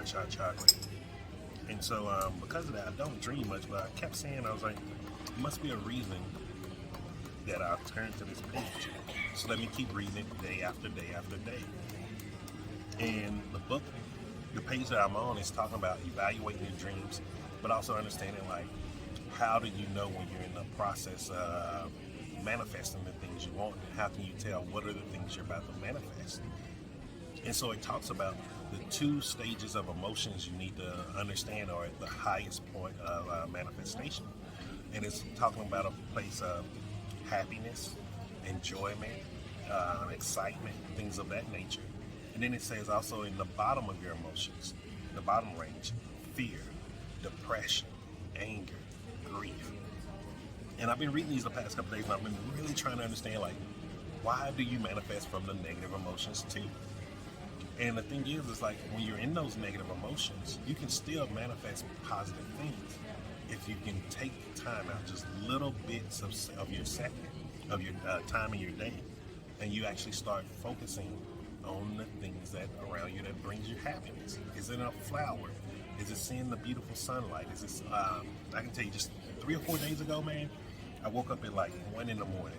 Heart-shot chocolate. And so because of that, I don't dream much, but I kept saying, I was like, there must be a reason that I've turned to this page. So let me keep reading it day after day after day. And the book, the page that I'm on is talking about evaluating your dreams, but also understanding like, how do you know when you're in the process of manifesting the things you want? And how can you tell what are the things you're about to manifest? And so it talks about the two stages of emotions you need to understand are at the highest point of manifestation. And it's talking about a place of happiness, enjoyment, excitement, things of that nature. And then it says also in the bottom of your emotions, the bottom range, fear, depression, anger, grief. And I've been reading these the past couple days, and I've been really trying to understand, like, why do you manifest from the negative emotions too? And the thing is like, when you're in those negative emotions, you can still manifest positive things if you can take time out, just little bits of your second, of your time in your day, and you actually start focusing on the things that around you that brings you happiness. Is it a flower? Is it seeing the beautiful sunlight? Is it, I can tell you, just 3 or 4 days ago, man, I woke up at like 1 in the morning,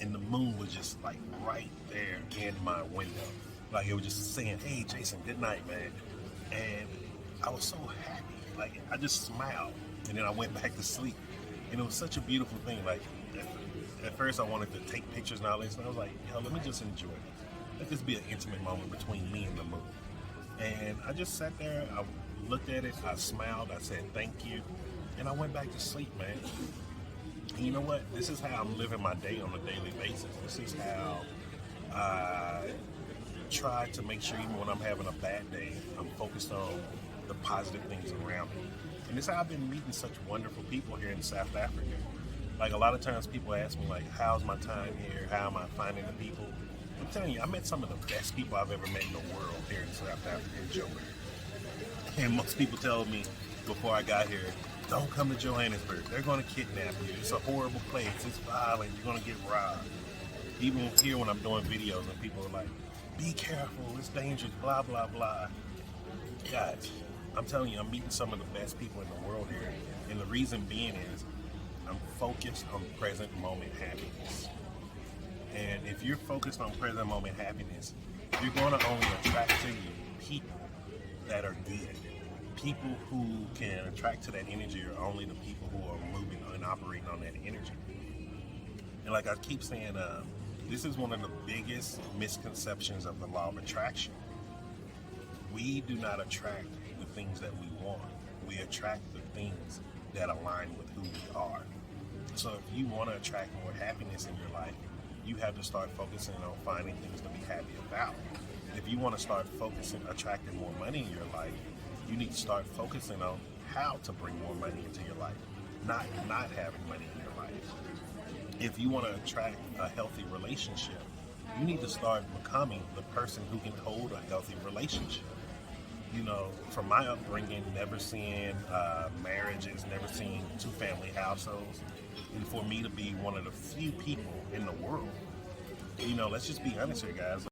and the moon was just like right there in my window. Like, it was just saying, hey, Jason, good night, man. And I was so happy. Like, I just smiled. And then I went back to sleep. And it was such a beautiful thing. Like, at first I wanted to take pictures and all this. And I was like, yo, let me just enjoy it. Let this be an intimate moment between me and the moon. And I just sat there. I looked at it. I smiled. I said, thank you. And I went back to sleep, man. And you know what? This is how I'm living my day on a daily basis. This is how I try to make sure even when I'm having a bad day, I'm focused on the positive things around me. And this is how I've been meeting such wonderful people here in South Africa. Like, a lot of times people ask me, like, how's my time here? How am I finding the people? I'm telling you, I met some of the best people I've ever met in the world here in South Africa, in Joburg. And most people tell me before I got here, don't come to Johannesburg. They're going to kidnap you. It's a horrible place. It's violent. You're going to get robbed. Even here when I'm doing videos and people are like, be careful, it's dangerous, blah, blah, blah. Guys, I'm telling you, I'm meeting some of the best people in the world here. And the reason being is I'm focused on present moment happiness. And if you're focused on present moment happiness, you're going to only attract to you people that are good. People who can attract to that energy are only the people who are moving and operating on that energy. And like I keep saying, this is one of the biggest misconceptions of the law of attraction. We do not attract the things that we want. We attract the things that align with who we are. So if you want to attract more happiness in your life, you have to start focusing on finding things to be happy about. If you want to start focusing, attracting more money in your life, you need to start focusing on how to bring more money into your life, not having money in your life. If you want to attract a healthy relationship, you need to start becoming the person who can hold a healthy relationship. You know, from my upbringing, never seeing marriages, never seeing two-family households, and for me to be one of the few people in the world, you know, let's just be honest here, guys.